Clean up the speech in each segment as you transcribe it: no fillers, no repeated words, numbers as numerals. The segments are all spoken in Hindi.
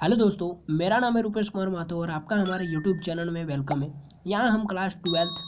हेलो दोस्तों, मेरा नाम है रूपेश कुमार महतो और आपका हमारे यूट्यूब चैनल में वेलकम है। यहाँ हम क्लास 12th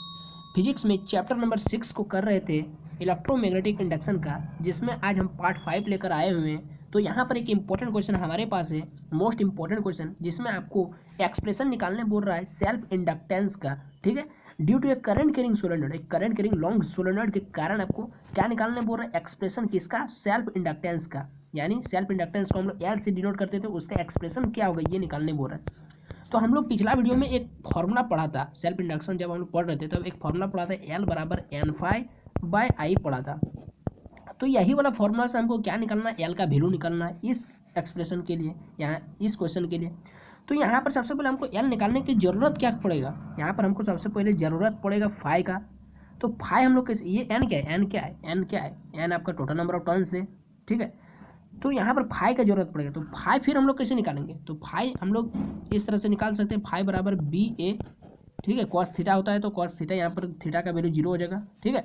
फिजिक्स में चैप्टर नंबर 6 को कर रहे थे, इलेक्ट्रोमैग्नेटिक इंडक्शन का, जिसमें आज हम पार्ट 5 लेकर आए हुए हैं। तो यहाँ पर एक इम्पोर्टेंट क्वेश्चन हमारे पास है, मोस्ट इम्पोर्टेंट क्वेश्चन, जिसमें आपको एक्सप्रेशन निकालने बोल रहा है सेल्फ इंडक्टेंस का। ठीक है, due to a current carrying solenoid, एक करंट कैरिंग लॉन्ग सोलेनॉइड के कारण आपको क्या निकालने बोल रहा है, एक्सप्रेशन किसका, सेल्फ इंडक्टेंस का। यानी सेल्फ इंडक्टेंस को हम लोग एल से डिनोट करते थे, उसका एक्सप्रेशन क्या होगा ये निकालने बोल रहा है। तो हम लोग पिछला वीडियो में एक फॉर्मूला पढ़ा था, सेल्फ इंडक्शन जब हम लोग पढ़ रहे थे तब एक फॉर्मूला पढ़ा था, एल बराबर एन फाई बाई आई पढ़ा था। तो यही वाला फॉर्मूला से हमको क्या निकालना है, एल का वैल्यू निकालना है इस एक्सप्रेशन के लिए, यहाँ इस क्वेश्चन के लिए। तो यहाँ पर सबसे पहले हमको एल निकालने की ज़रूरत क्या पड़ेगा, यहाँ पर हमको सबसे पहले ज़रूरत पड़ेगा फाई का। तो फाई हम लोग किस, ये एन क्या है, एन क्या है, एन क्या है, एन आपका टोटल नंबर ऑफ टर्न्स है। ठीक है, तो यहाँ पर फाई का जरूरत पड़ेगा। तो फाई फिर हम लोग कैसे निकालेंगे, तो फाई हम लोग इस तरह से निकाल सकते हैं, फाई बराबर बी ए। ठीक है, कॉस थीटा होता है तो कॉस थीटा, यहाँ पर थीटा का वैल्यू 0 हो जाएगा। ठीक है,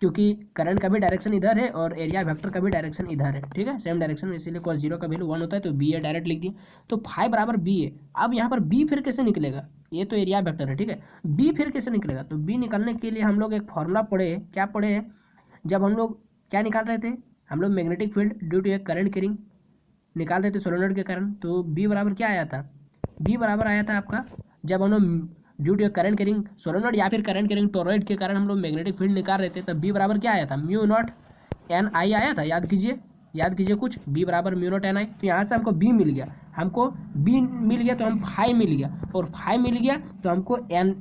क्योंकि करंट का भी डायरेक्शन इधर है और एरिया वेक्टर का भी डायरेक्शन इधर है। ठीक है, सेम डायरेक्शन में, इसीलिए कॉस 0 का वैल्यू 1 होता है, तो बी ए डायरेक्ट लिख दिए। तो फाई बराबर बी ए। अब यहाँ पर बी फिर कैसे निकलेगा, ये तो एरिया वेक्टर है। ठीक है, बी फिर कैसे निकलेगा, तो बी निकालने के लिए हम लोग एक फॉर्मूला पढ़े, क्या पढ़े हैं, जब हम लोग क्या निकाल रहे थे, हम लोग magnetic field due to a current carrying निकाल रहे थे सोलेनॉइड के कारण। तो बी बराबर क्या आया था, बी बराबर आया था आपका, जब हम लोग due to current carrying solenoid या फिर करंट कैरिंग टोरॉइड के कारण हम लोग मैग्नेटिक फील्ड निकाल रहे थे, तब बी बराबर क्या आया था, म्यू नॉट एन आई आया था। याद कीजिए कुछ, बी बराबर म्यू नॉट एन आई। तो यहाँ से हमको बी मिल गया, हमको बी मिल गया तो हम फाई मिल गया, और फाई मिल गया तो हमको एन,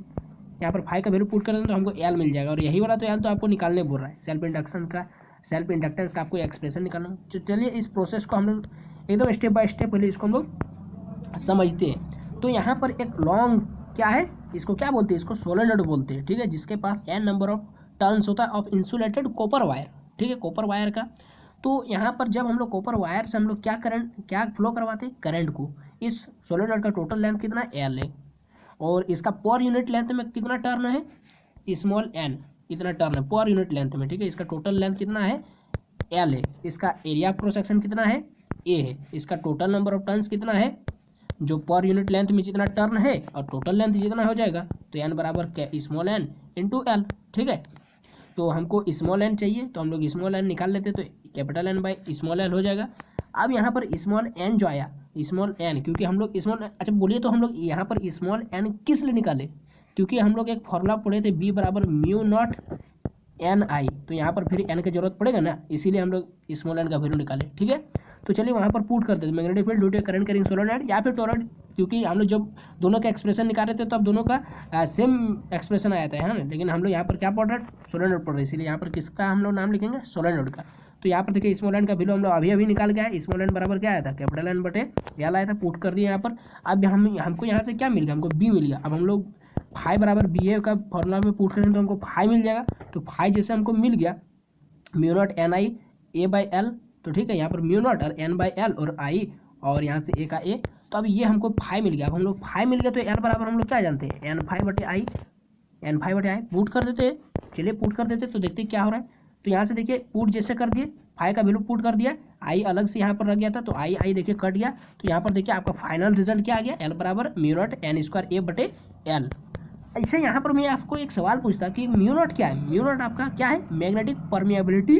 यहाँ पर फाई का वैल्यू पुट कर दें तो हमको एल मिल जाएगा। और यही वाला तो एल तो आपको निकालने बोल रहा है, सेल्फ इंडक्शन का, सेल्फ इंडक्टेंस का आपको एक्सप्रेशन निकालना। चलिए इस प्रोसेस को हम लोग एकदम स्टेप बाय स्टेप पहले इसको हम लोग समझते हैं। तो यहाँ पर एक लॉन्ग क्या है, इसको क्या बोलते हैं, इसको सोलेनॉइड बोलते हैं। ठीक है, जिसके पास एन नंबर ऑफ टर्न्स होता है ऑफ इंसुलेटेड कॉपर वायर। ठीक है, कॉपर वायर का। तो यहाँ पर जब हम लोग कॉपर वायर से हम लोग क्या फ्लो करवाते हैं, करंट को। इस सोलेनॉइड का टोटल लेंथ कितना, एल है, और इसका पर यूनिट लेंथ में कितना टर्न है, स्मॉल एन, इतना टर्न है पर यूनिट लेंथ में। ठीक है, इसका टोटल लेंथ कितना है, एल है, इसका एरिया क्रॉस सेक्शन कितना है, ए है, इसका टोटल नंबर ऑफ टर्न्स कितना है, जो पर यूनिट लेंथ में जितना टर्न है और टोटल लेंथ जितना हो जाएगा, तो एन बराबर क्या, स्मॉल एन इंटू एल। ठीक है, तो हमको स्मॉल एन चाहिए तो हम लोग स्मॉल एन निकाल लेते, तो capital N by small L हो जाएगा। अब यहाँ पर स्मॉल एन जो आया, स्मॉल एन, क्योंकि हम लोग स्मॉल, अच्छा बोलिए, तो हम लोग यहाँ पर स्मॉल एन किस लिए निकाले, क्योंकि हम लोग एक फॉर्मूला पढ़े थे, बी बराबर म्यू नॉट एन आई, तो यहाँ पर फिर एन की जरूरत पड़ेगा ना, इसीलिए हम लोग स्मॉल एन का वैल्यू निकाले। ठीक है, तो चलिए वहाँ पर पुट करते थे, magnetic field due to current carrying solenoid या फिर टोरॉइड, क्योंकि हम लोग जब दोनों का एक्सप्रेशन निकाल रहे थे तब दोनों का सेम एक्सप्रेशन आया था, है ना। लेकिन हम लोग यहाँ पर क्या पढ़ रहे हैं, सोलेनॉइड पढ़ रहे हैं, इसीलिए यहाँ पर किसका हम लोग नाम लिखेंगे, सोलेनॉइड का। तो यहाँ पर देखिए स्मॉल एन का वैल्यू हम लोग अभी निकाल के आए, स्मॉल एन बराबर क्या आया था, कैपिटल एन बटे एल आया था, पुट कर दिया यहाँ पर। अब हमको यहाँ से क्या मिल गया, हमको बी मिल गया। अब हम लोग फाई बराबर बी ए का फॉर्मूला में पुट करेंगे तो हमको फाई मिल जाएगा। तो फाई जैसे हमको मिल गया mu not an I A by L, तो ठीक है, यहाँ पर म्यू नॉट और एन बाई एल और आई, और यहाँ से ए का ए, तो अब ये हमको फाई मिल गया। अब हम लोग फाई मिल गया तो एल बराबर हम लोग क्या जानते हैं, एन फाई बटे आई, एन फाई बटे आई पुट कर देते हैं। चलिए पुट कर देते तो देखते क्या हो रहा है। तो यहाँ से देखिए पुट जैसे कर दिए, फाई का वैल्यू पुट कर दिया, आई अलग से यहाँ पर रख गया था, तो आई देखिए कट गया। तो यहाँ पर देखिए आपका फाइनल रिजल्ट क्या आ गया, एल बराबर म्यू नॉट एन स्क्वायर ए बटे एल। ऐसे यहाँ पर मैं आपको एक सवाल पूछता कि म्यू नॉट क्या है, म्यू नॉट आपका क्या है, magnetic permeability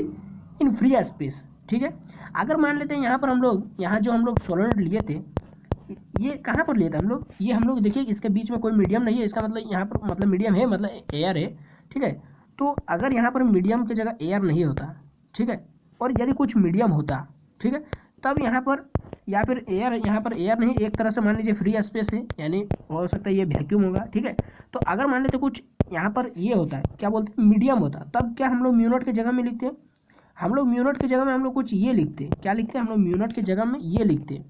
in free space. ठीक है, अगर मान लेते हैं यहाँ पर हम लोग, यहाँ जो हम लोग सोलेनॉइड लिए थे, ये कहाँ पर लिए थे हम लोग, ये हम लोग देखिए इसके बीच में कोई मीडियम नहीं है, इसका मतलब यहाँ पर मतलब मीडियम है, मतलब एयर है। ठीक है, तो अगर यहाँ पर मीडियम की जगह एयर नहीं होता, ठीक है, और यदि कुछ मीडियम होता, ठीक है, तब यहाँ पर, या फिर एयर, यहाँ पर एयर नहीं, एक तरह से मान लीजिए फ्री स्पेस है, यानी हो सकता है ये वैक्यूम होगा। ठीक है, तो अगर मान लेते कुछ यहाँ पर ये होता है, क्या बोलते हैं, मीडियम होता, तब क्या हम लोग म्यू नॉट की जगह में लिखते हैं, हम लोग म्यू नॉट की जगह में हम लोग कुछ ये लिखते हैं, क्या लिखते हैं, हम लोग म्यू नॉट की जगह में ये लिखते हैं,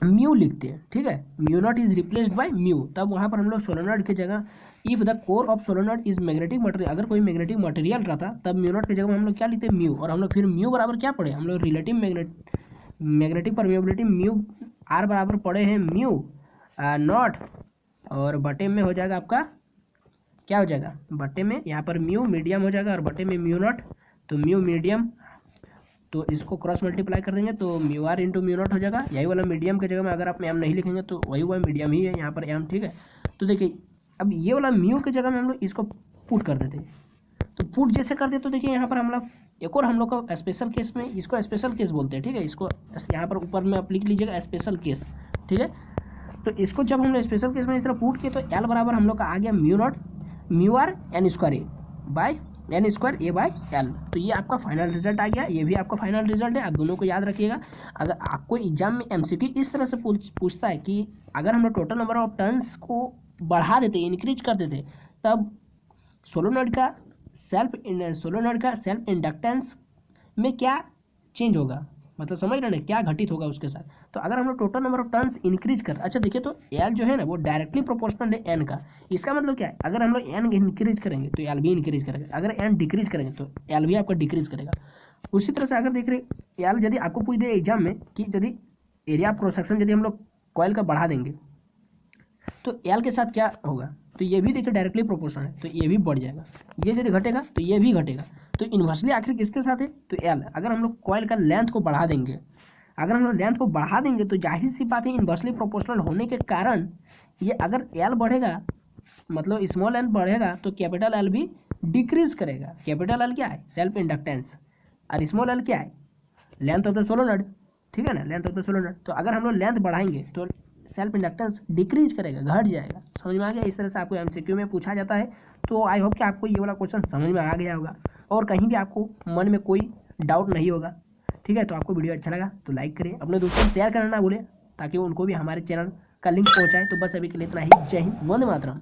म्यू लिखते हैं। ठीक है, mu naught is replaced by mu, तब वहाँ पर हम लोग सोलेनॉइड की जगह, if the core of solenoid is magnetic material, अगर कोई मैग्नेटिक मटेरियल रहता तब म्यू नॉट की जगह में हम लोग क्या लिखते हैं, म्यू। और हम लोग फिर म्यू बराबर क्या पढ़े, हम लोग relative magnetic permeability mu r बराबर पढ़े हैं म्यू नॉट, और बटे में हो जाएगा आपका क्या हो जाएगा, बटे में यहाँ पर म्यू मीडियम हो जाएगा और बटे में म्यू नॉट, तो म्यू मीडियम तो इसको क्रॉस मल्टीप्लाई कर देंगे तो mu r into mu naught हो जाएगा। यही वाला मीडियम की जगह में अगर आप एम नहीं लिखेंगे तो वही हुआ मीडियम ही है यहाँ पर एम, ठीक है। तो देखिए अब ये वाला म्यू की जगह में हम लोग इसको पुट कर देते हैं। तो पुट जैसे कर दे तो देखिए यहाँ पर हम लोग एक और हम लोग का स्पेशल केस में, इसको स्पेशल केस बोलते हैं, ठीक है। इसको यहाँ पर ऊपर में आप लिख लीजिएगा स्पेशल केस, ठीक है। तो इसको जब हम लोग स्पेशल केस में इस तरह पुट किए तो एल बराबर हम लोग का आ गया mu naught mu r n square a by n square a by l. तो ये आपका फाइनल रिजल्ट आ गया, ये भी आपका फाइनल रिजल्ट है। आप दोनों को याद रखिएगा। अगर आपको एग्जाम में एमसीक्यू इस तरह से पूछता है कि अगर हम लोग टोटल नंबर ऑफ टर्न्स को बढ़ा देते, इंक्रीज कर देते, तब सोलोनॉइड का सेल्फ इंडक्टेंस में क्या चेंज होगा, मतलब समझ रहे ना, क्या घटित होगा उसके साथ। तो अगर हम लोग total number of turns increase कर, अच्छा देखिए तो एल जो है ना वो डायरेक्टली प्रोपोर्शनल है एन का। इसका मतलब क्या है, अगर हम लोग एन इंक्रीज करेंगे तो एल भी इंक्रीज करेगा, अगर एन डिक्रीज करेंगे तो एल भी आपका डिक्रीज करेगा। उसी तरह से अगर देख रहे एल यदि आपको पूछ दे एग्जाम में कि यदि एरिया ऑफ क्रॉस सेक्शन यदि हम लोग कॉइल का बढ़ा देंगे तो एल के साथ क्या होगा, तो ये भी देखिए डायरेक्टली प्रोपोर्शनल है तो ये भी बढ़ जाएगा, ये यदि घटेगा तो ये भी घटेगा। तो इन्वर्सली आखिर किसके साथ है, तो एल। अगर हम लोग कॉइल का लेंथ को बढ़ा देंगे, अगर हम लोग लेंथ को बढ़ा देंगे तो जाहिर सी बात है इन्वर्सली प्रोपोर्शनल होने के कारण ये अगर एल बढ़ेगा मतलब स्मॉल एल बढ़ेगा तो कैपिटल एल भी डिक्रीज करेगा। कैपिटल एल क्या है, सेल्फ इंडक्टेंस, और स्मॉल एल क्या है, लेंथ ऑफ द सोलोनॉइड, ठीक है ना, लेंथ ऑफ द सोलोनॉइड। तो अगर हम लोग लेंथ बढ़ाएंगे तो सेल्फ इंडक्टेंस डिक्रीज करेगा, घट जाएगा। समझ में आ गया। इस तरह से आपको एमसीक्यू में पूछा जाता है। तो आई होप कि आपको ये वाला क्वेश्चन समझ में आ गया होगा और कहीं भी आपको मन में कोई डाउट नहीं होगा, ठीक है। तो आपको वीडियो अच्छा लगा तो लाइक करिए, अपने दोस्तों से शेयर करना ना भूलें ताकि उनको भी हमारे चैनल का लिंक पहुंचाए। तो बस अभी के लिए इतना ही। जय हिंद, वंदे मातरम।